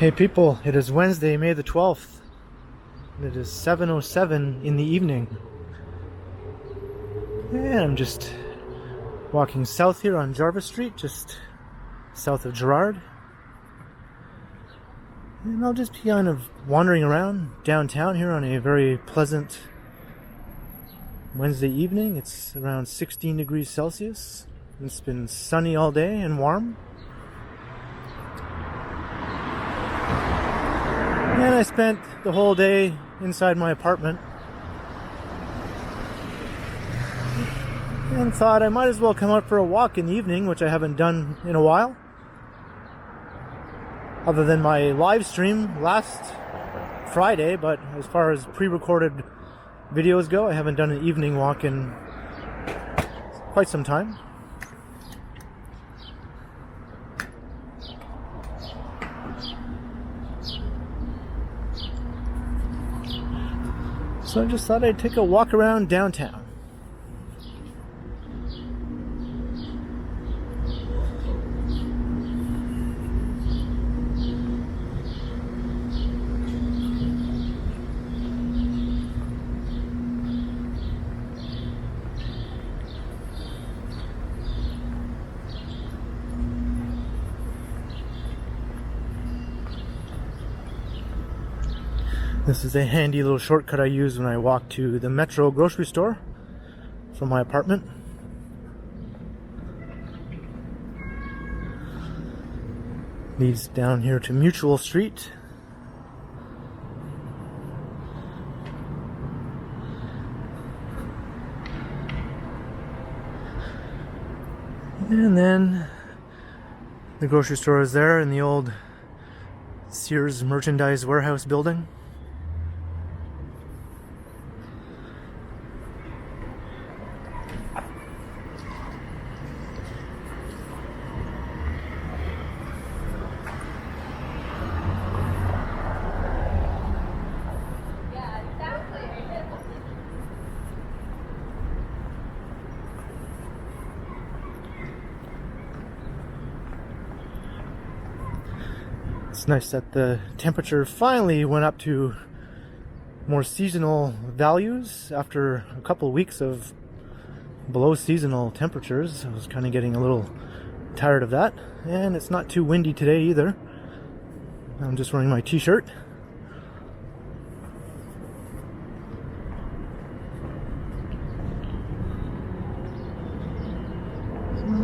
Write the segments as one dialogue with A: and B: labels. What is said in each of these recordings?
A: Hey people, it is Wednesday, May the 12th, and it is 7:07 in the evening. And I'm just walking south here on Jarvis Street, just south of Gerrard. And I'll just be kind of wandering around downtown here on a very pleasant Wednesday evening. It's around 16 degrees Celsius. It's been sunny all day and warm. And I spent the whole day inside my apartment and thought I might as well come out for a walk in the evening, which I haven't done in a while. Other than my live stream last Friday, but as far as pre-recorded videos go, I haven't done an evening walk in quite some time. So I just thought I'd take a walk around downtown. This is a handy little shortcut I use when I walk to the Metro grocery store from my apartment. Leads down here to Mutual Street. And then the grocery store is there in the old Sears Merchandise Warehouse building. It's nice that the temperature finally went up to more seasonal values after a couple of weeks of below seasonal temperatures. I was kind of getting a little tired of that, and it's not too windy today either. I'm just wearing my t-shirt.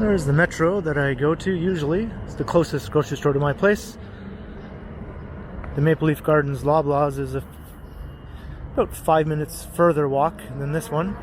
A: There's the Metro that I go to usually. It's the closest grocery store to my place. The Maple Leaf Gardens Loblaws is about 5 minutes further walk than this one.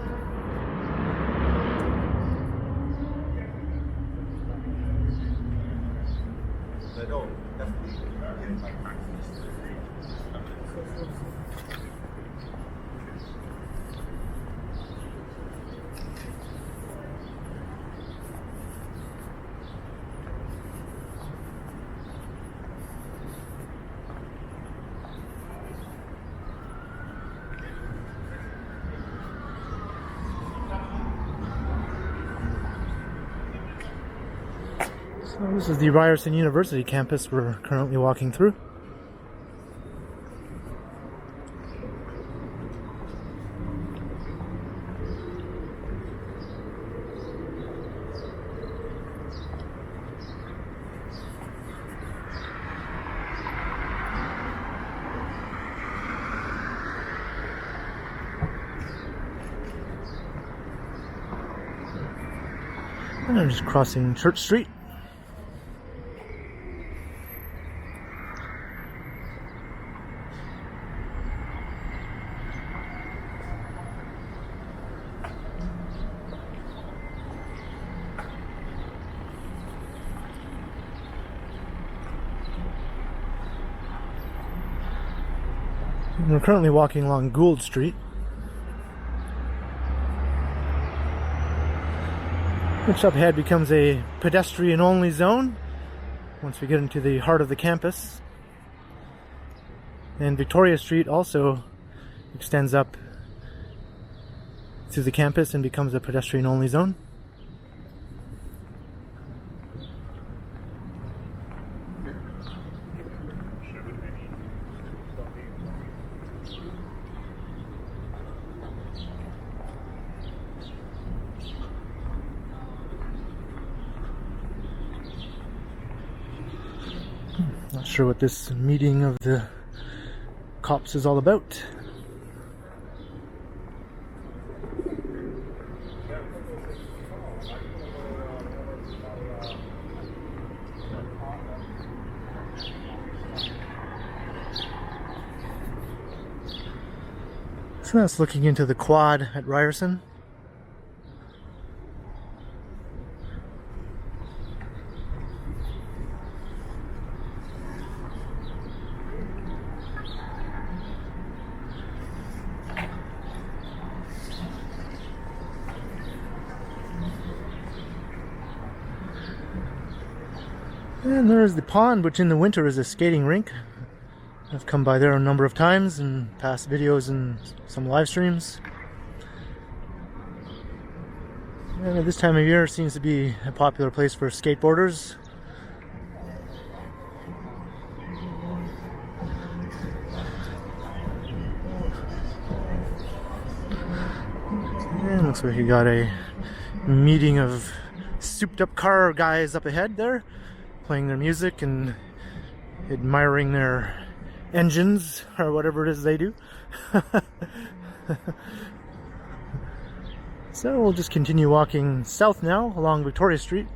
A: So this is the Ryerson University campus we're currently walking through. And I'm just crossing Church Street. We're currently walking along Gould Street, which up ahead becomes a pedestrian-only zone once we get into the heart of the campus. And Victoria Street also extends up to the campus and becomes a pedestrian-only zone. Not sure what this meeting of the cops is all about. So that's looking into the quad at Ryerson. And there's the pond, which in the winter is a skating rink. I've come by there a number of times in past videos and some live streams. And at this time of year, it seems to be a popular place for skateboarders. And looks like you got a meeting of souped up car guys up ahead there, playing their music and admiring their engines or whatever it is they do. So we'll just continue walking south now along Victoria Street.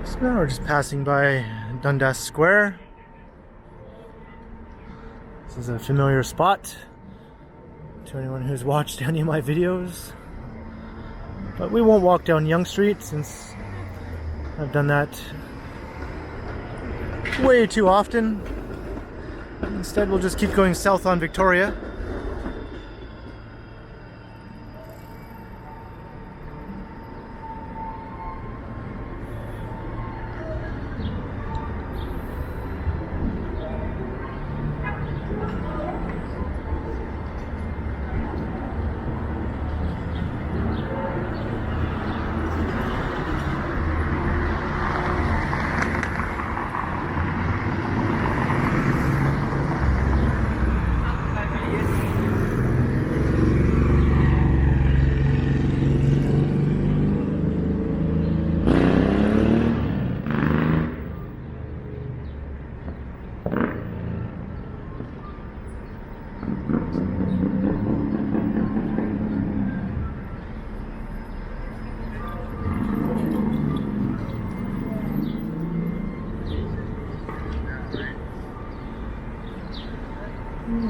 A: So now we're just passing by Dundas Square. This is a familiar spot to anyone who's watched any of my videos. But we won't walk down Yonge Street since I've done that way too often. Instead, we'll just keep going south on Victoria.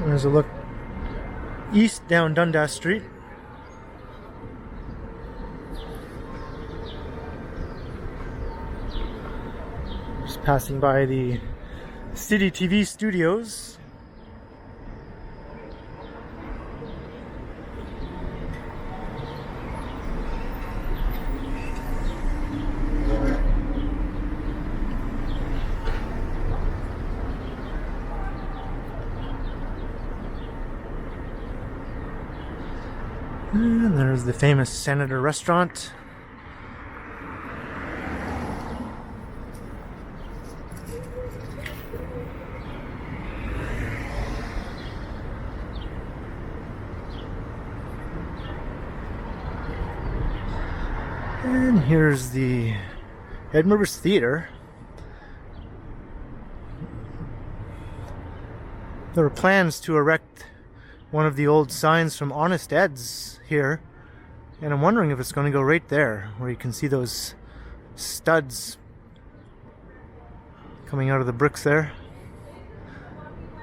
A: There's a look east down Dundas Street. Just passing by the City TV studios. And there's the famous Senator restaurant. And here's the Edinburgh Theatre. There were plans to erect one of the old signs from Honest Ed's here, and I'm wondering if it's going to go right there, where you can see those studs coming out of the bricks there.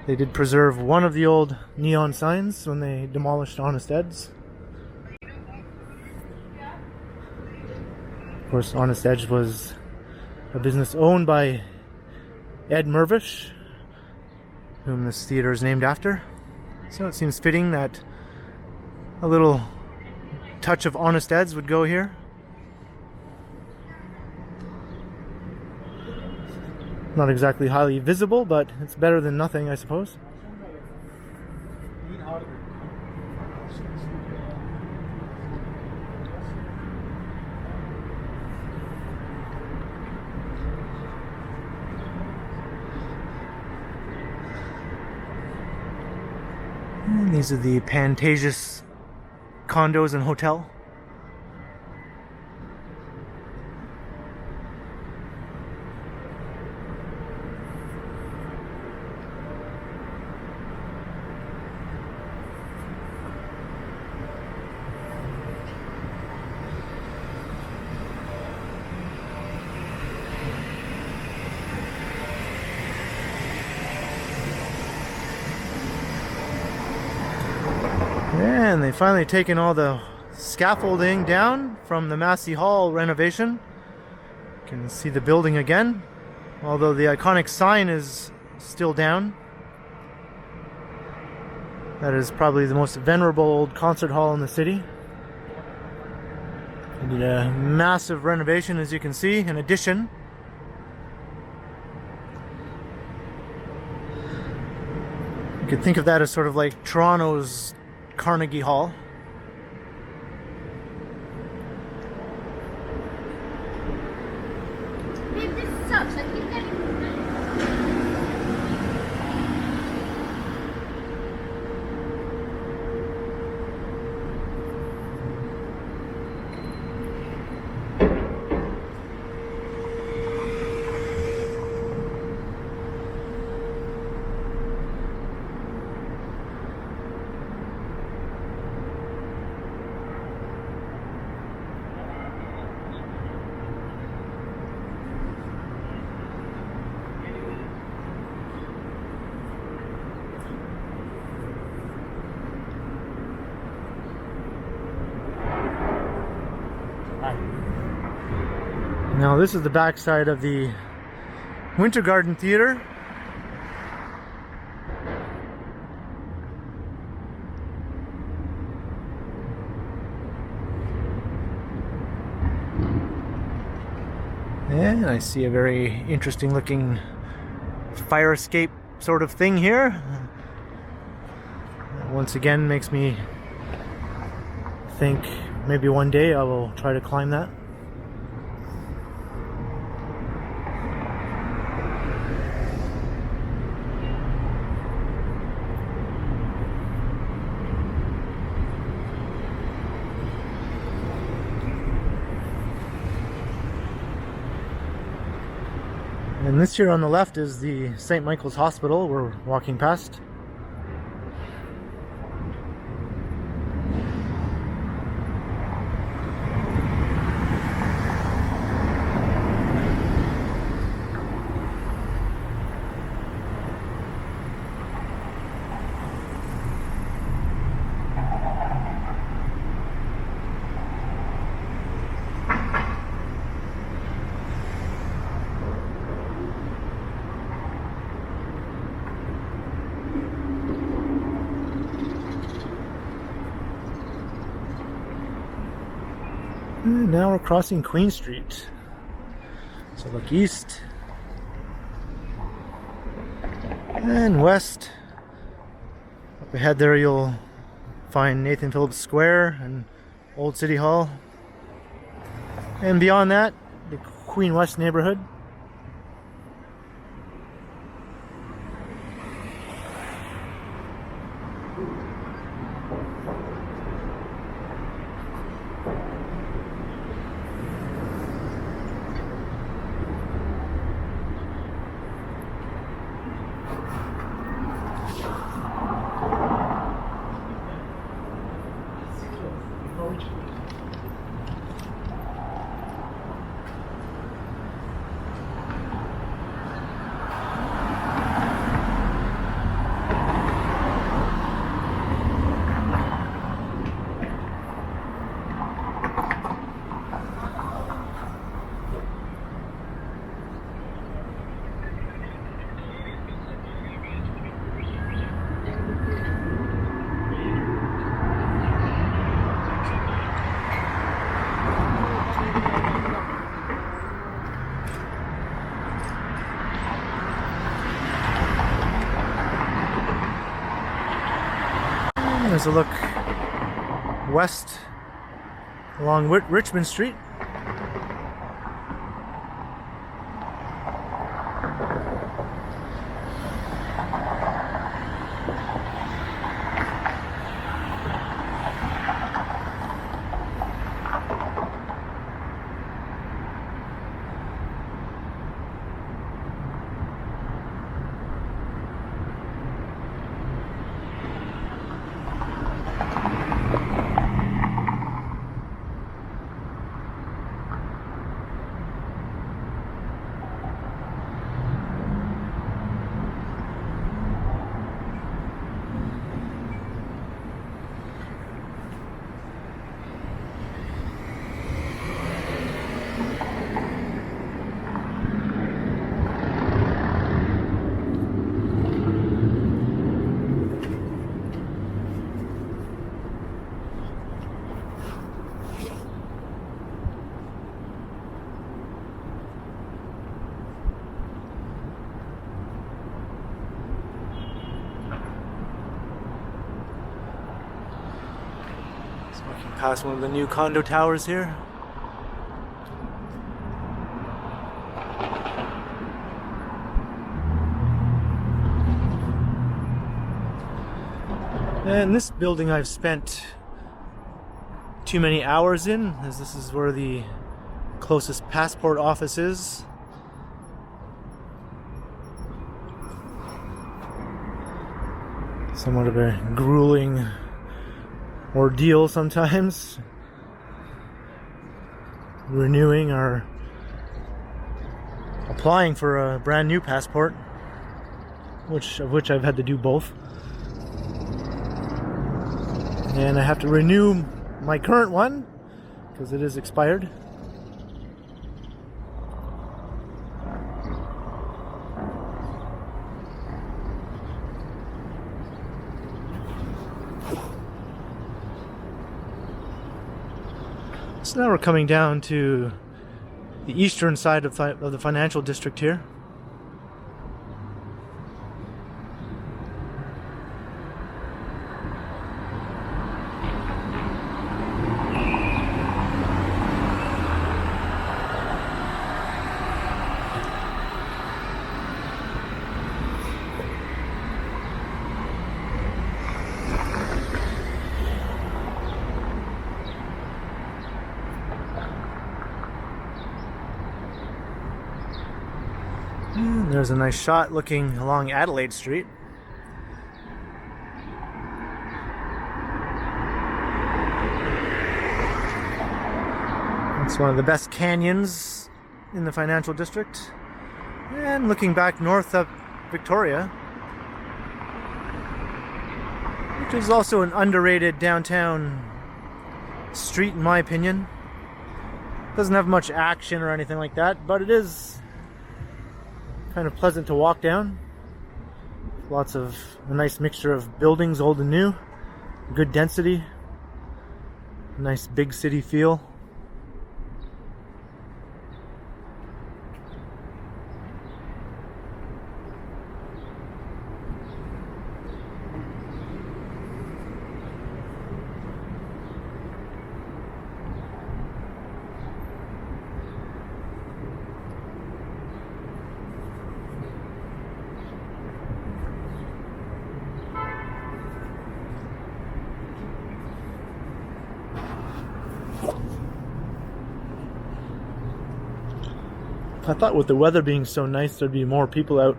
A: They did preserve one of the old neon signs when they demolished Honest Ed's. Of course, Honest Ed was a business owned by Ed Mirvish, whom this theater is named after. So it seems fitting that a little touch of Honest Ed's would go here. Not exactly highly visible, but it's better than nothing, I suppose. And these are the Pantages condos and hotel. And they've finally taken all the scaffolding down from the Massey Hall renovation. You can see the building again, although the iconic sign is still down. That is probably the most venerable old concert hall in the city. They did a massive renovation, as you can see, an addition. You could think of that as sort of like Toronto's Carnegie Hall.
B: Babe, this sucks. I keep getting...
A: Now this is the backside of the Winter Garden Theatre. And I see a very interesting looking fire escape sort of thing here. That once again makes me think maybe one day I will try to climb that. And this here on the left is the St. Michael's Hospital we're walking past. And now we're crossing Queen Street. So look east and west. Up ahead there you'll find Nathan Phillips Square and Old City Hall. And beyond that, the Queen West neighborhood. closer look west along Richmond Street. Walking past one of the new condo towers here. And this building I've spent too many hours in, as this is where the closest passport office is. Somewhat of a grueling ordeal sometimes, renewing or applying for a brand new passport, which I've had to do both, and I have to renew my current one because it is expired. So now we're coming down to the eastern side of the financial district here. And there's a nice shot looking along Adelaide Street. It's one of the best canyons in the financial district. And looking back north up Victoria, which is also an underrated downtown street in my opinion. Doesn't have much action or anything like that, but it is kind of pleasant to walk down. Lots of a nice mixture of buildings, old and new, good density, nice big city feel. I thought with the weather being so nice there'd be more people out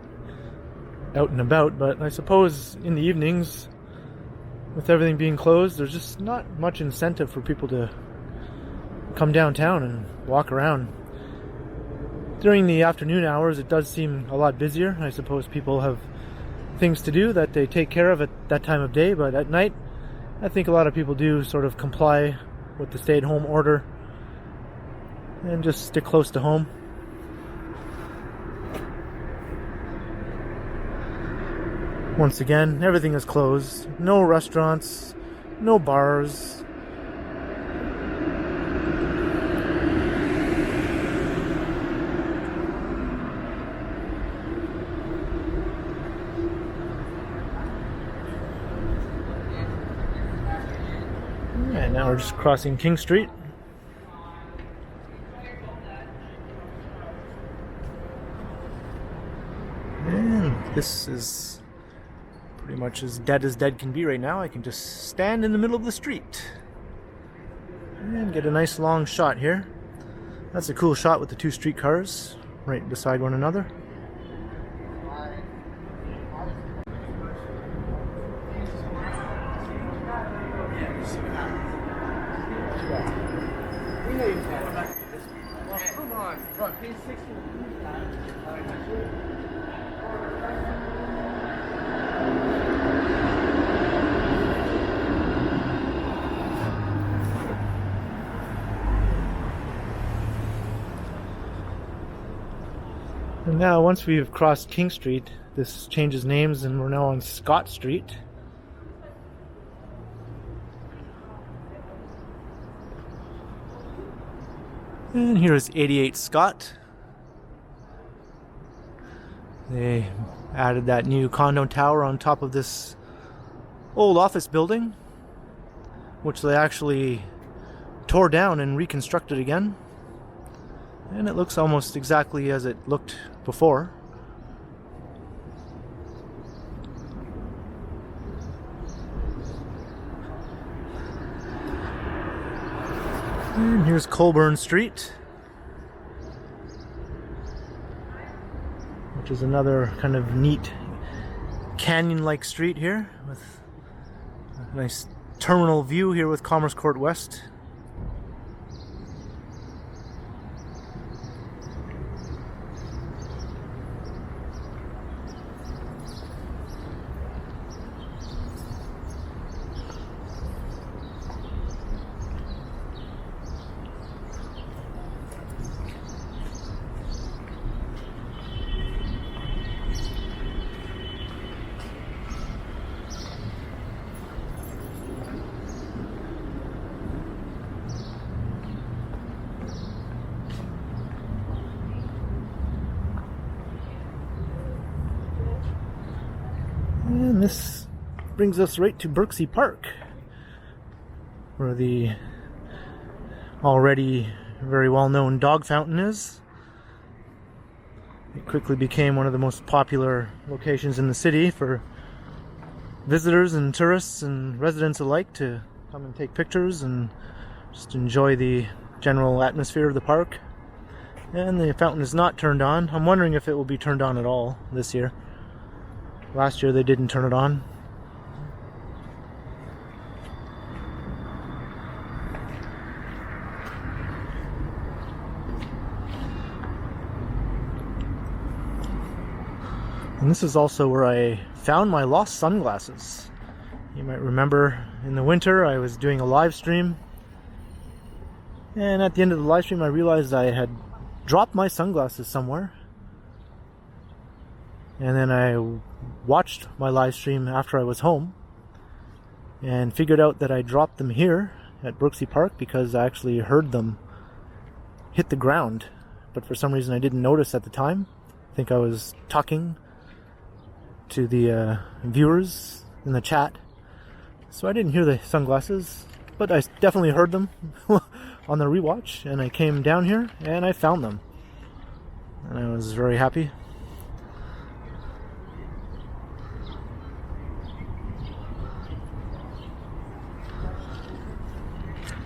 A: and about, but I suppose in the evenings, with everything being closed, there's just not much incentive for people to come downtown and walk around. During the afternoon hours, it does seem a lot busier. I suppose people have things to do that they take care of at that time of day, but at night, I think a lot of people do sort of comply with the stay-at-home order and just stick close to home. Once again, everything is closed. No restaurants, no bars. Now we're just crossing King Street. And this is pretty much as dead can be right now. I can just stand in the middle of the street and get a nice long shot here. That's a cool shot with the two streetcars right beside one another. And now, once we've crossed King Street, this changes names and we're now on Scott Street. And here's 88 Scott. They added that new condo tower on top of this old office building, which they actually tore down and reconstructed again. And it looks almost exactly as it looked before. And here's Colburn Street, which is another kind of neat canyon-like street here with a nice terminal view here with Commerce Court West. And this brings us right to Berczy Park, where the already very well-known dog fountain is. It quickly became one of the most popular locations in the city for visitors and tourists and residents alike to come and take pictures and just enjoy the general atmosphere of the park. And the fountain is not turned on. I'm wondering if it will be turned on at all this year. Last year they didn't turn it on. And this is also where I found my lost sunglasses. You might remember in the winter I was doing a live stream, and at the end of the live stream I realized I had dropped my sunglasses somewhere. And then I watched my live stream after I was home and figured out that I dropped them here at Berczy Park because I actually heard them hit the ground, but for some reason I didn't notice at the time. I think I was talking to the viewers in the chat, so I didn't hear the sunglasses, but I definitely heard them on the rewatch, and I came down here and I found them, and I was very happy.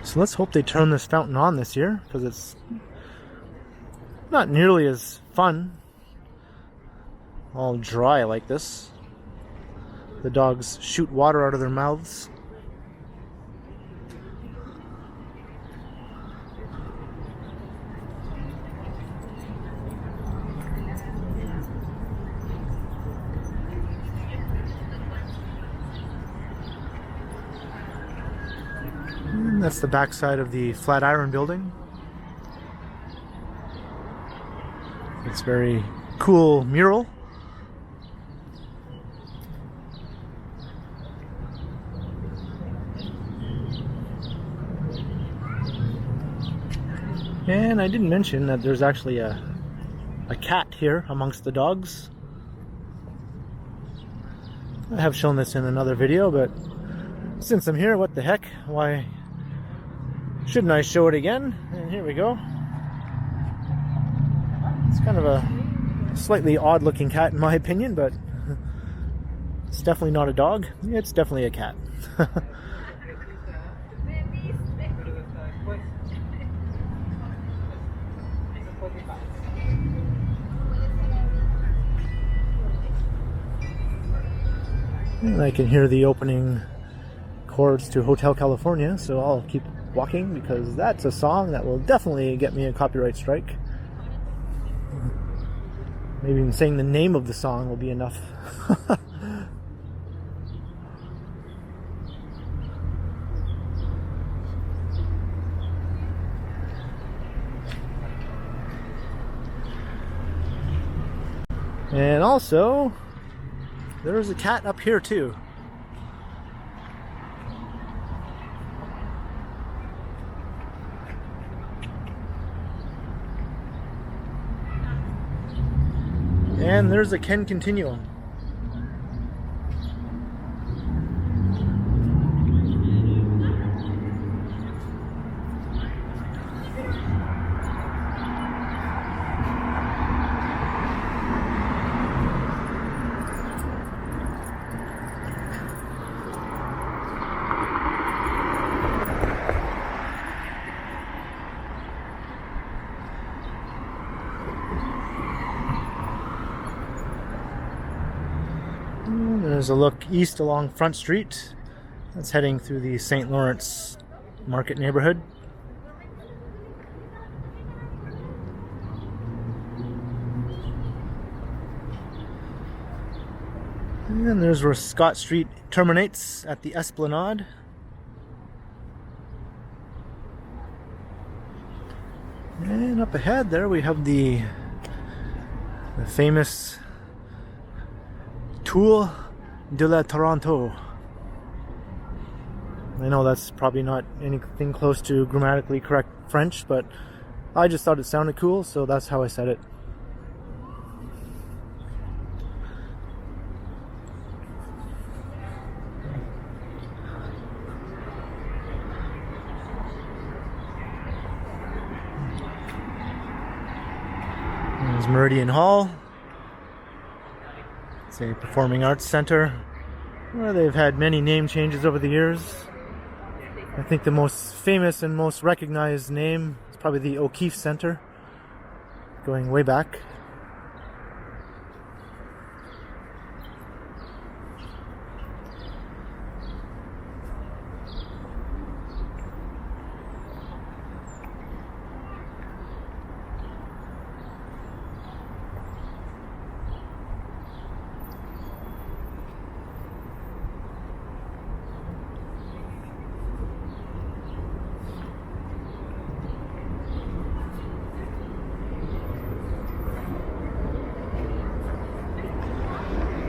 A: So let's hope they turn this fountain on this year, because it's not nearly as fun all dry like this. The dogs shoot water out of their mouths. And that's the backside of the Flatiron building. It's very cool mural. And I didn't mention that there's actually a cat here amongst the dogs. I have shown this in another video, but since I'm here, what the heck? Why Shouldn't I show it again? And here we go. It's kind of a slightly odd looking cat in my opinion, but it's definitely not a dog. It's definitely a cat. And I can hear the opening chords to Hotel California, so I'll keep walking because that's a song that will definitely get me a copyright strike. Maybe even saying the name of the song will be enough. And also, there's a cat up here too. And there's a Ken Continuum. There's a look east along Front Street. That's heading through the St. Lawrence Market neighborhood. And there's where Scott Street terminates at the Esplanade. And up ahead there we have the famous Tour de la Toronto. I know that's probably not anything close to grammatically correct French, but I just thought it sounded cool, so that's how I said it. There's Meridian Hall. It's a performing arts center where they've had many name changes over the years. I think the most famous and most recognized name is probably the O'Keefe Center, going way back.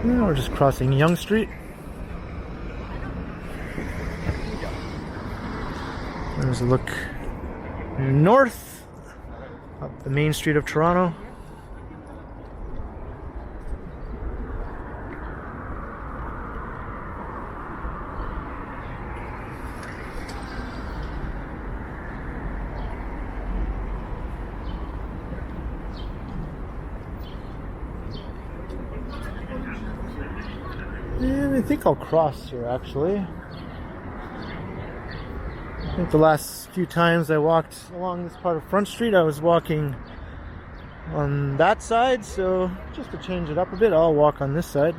A: Now we're just crossing Yonge Street. There's a look north up the main street of Toronto. And I think I'll cross here actually. I think the last few times I walked along this part of Front Street, I was walking on that side, so just to change it up a bit, I'll walk on this side.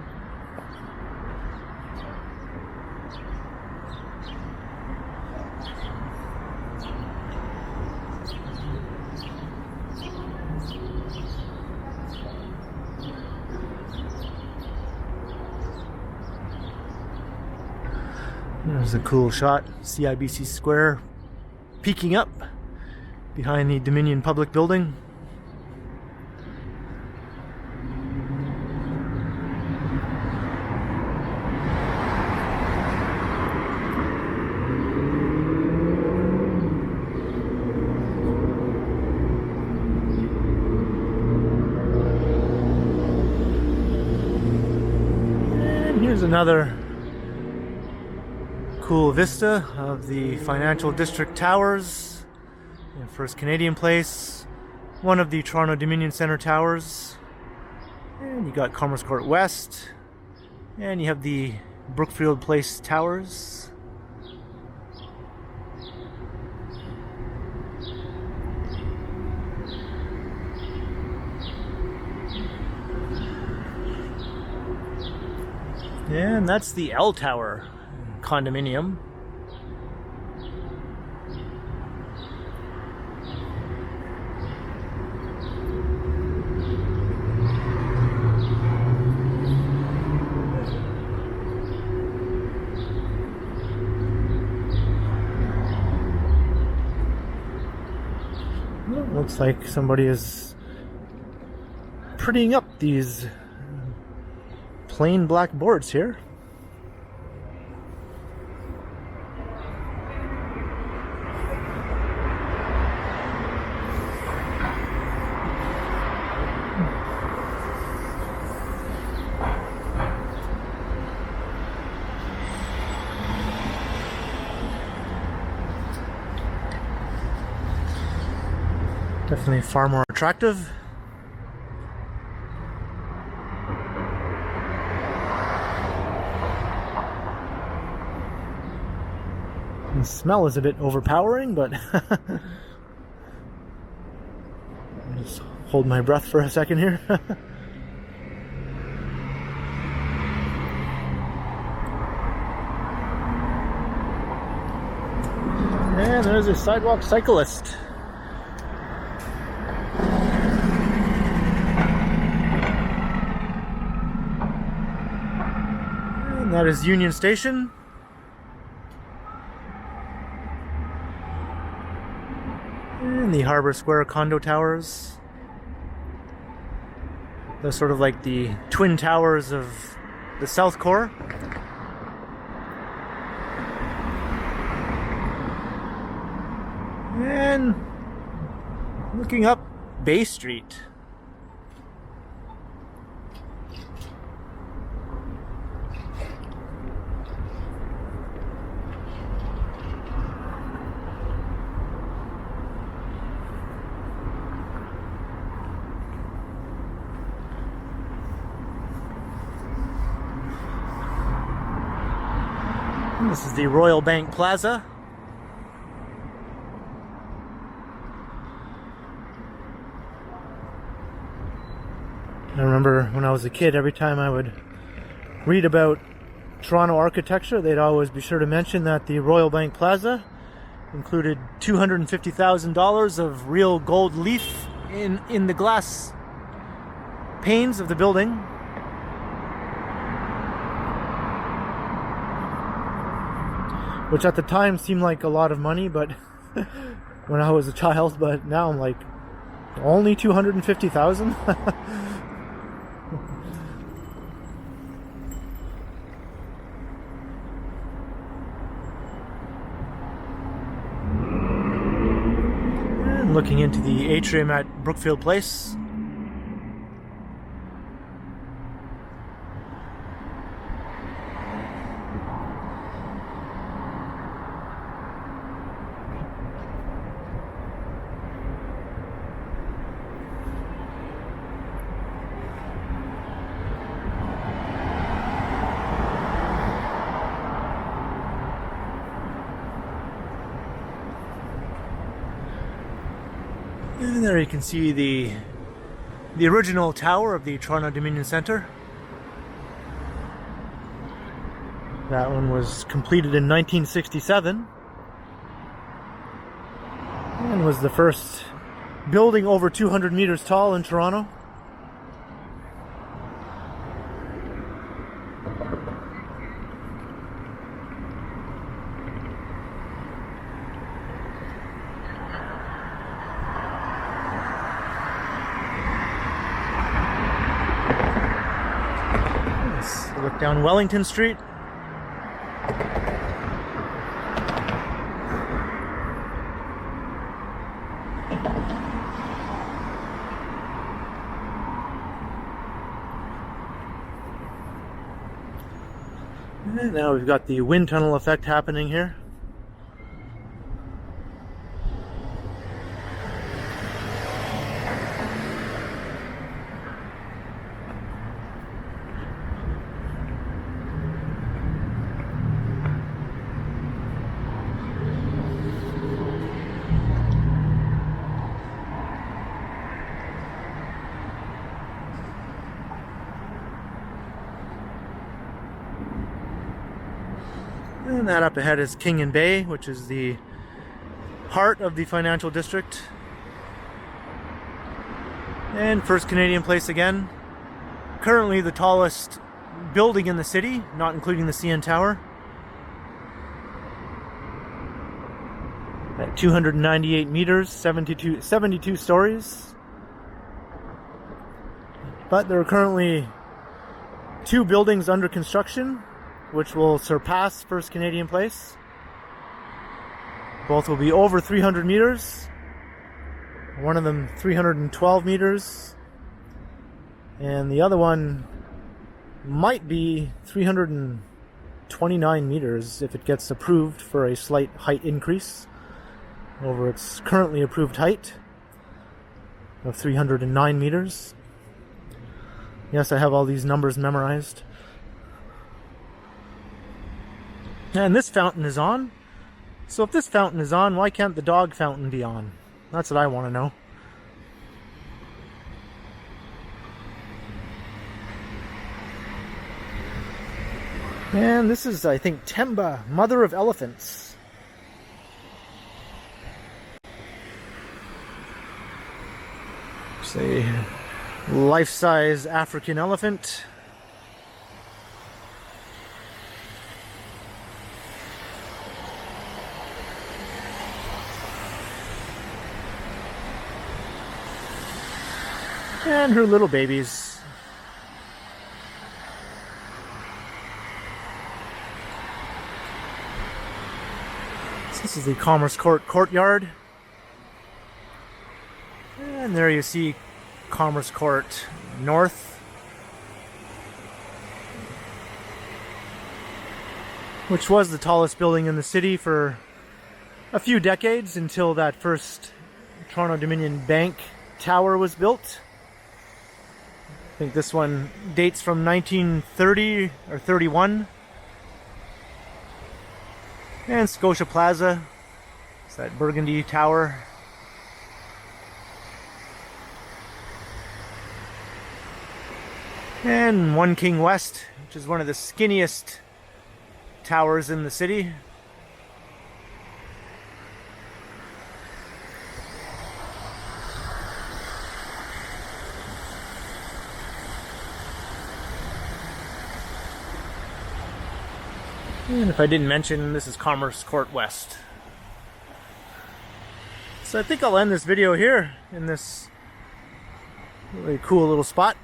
A: There's a cool shot, CIBC Square peeking up behind the Dominion Public Building. And here's another cool vista of the Financial District Towers. First Canadian Place, one of the Toronto Dominion Centre towers, and you got Commerce Court West, and you have the Brookfield Place towers. And that's the L Tower condominium. Well, looks like somebody is prettying up these plain black boards here. Definitely far more attractive. The smell is a bit overpowering, but just hold my breath for a second here. And there's a sidewalk cyclist. And that is Union Station. And the Harbour Square condo towers. They're sort of like the twin towers of the South Core. And looking up Bay Street. This is the Royal Bank Plaza. I remember when I was a kid, every time I would read about Toronto architecture, they'd always be sure to mention that the Royal Bank Plaza included $250,000 of real gold leaf in the glass panes of the building. Which at the time seemed like a lot of money, but when I was a child, but now I'm like, only 250,000? And looking into the atrium at Brookfield Place. And there you can see the original tower of the Toronto Dominion Centre. That one was completed in 1967 and was the first building over 200 meters tall in Toronto. Look down Wellington Street. And now we've got the wind tunnel effect happening here. And that up ahead is King and Bay, which is the heart of the financial district. And First Canadian Place again. Currently the tallest building in the city, not including the CN Tower. At 298 meters, 72 stories. But there are currently 2 buildings under construction, which will surpass First Canadian Place. Both will be over 300 meters. One of them 312 meters. And the other one might be 329 meters if it gets approved for a slight height increase over its currently approved height of 309 meters. Yes, I have all these numbers memorized. And this fountain is on. So if this fountain is on, why can't the dog fountain be on? That's what I want to know. And this is, I think, Temba, mother of elephants. It's a life-size African elephant. And her little babies. This is the Commerce Court Courtyard. And there you see Commerce Court North, which was the tallest building in the city for a few decades until that first Toronto Dominion Bank tower was built. I think this one dates from 1930 or 31. And Scotia Plaza, it's that burgundy tower. And One King West, which is one of the skinniest towers in the city. And if I didn't mention, this is Commerce Court West. So I think I'll end this video here in this really cool little spot.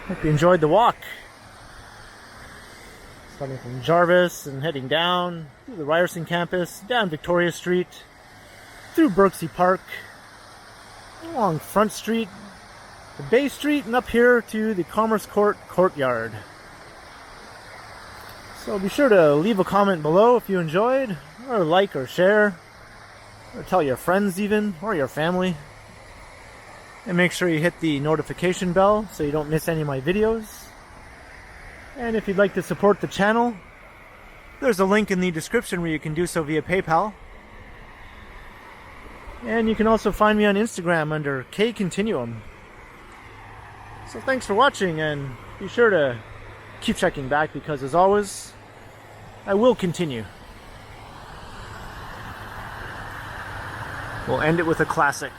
A: Hope you enjoyed the walk. Starting from Jarvis and heading down through the Ryerson campus, down Victoria Street, through Berczy Park, along Front Street, the Bay Street, and up here to the Commerce Court Courtyard. So be sure to leave a comment below if you enjoyed, or like or share, or tell your friends even, or your family. And make sure you hit the notification bell so you don't miss any of my videos. And if you'd like to support the channel, there's a link in the description where you can do so via PayPal. And you can also find me on Instagram under KContinuum. So thanks for watching, and be sure to keep checking back because, as always, I will continue. We'll end it with a classic.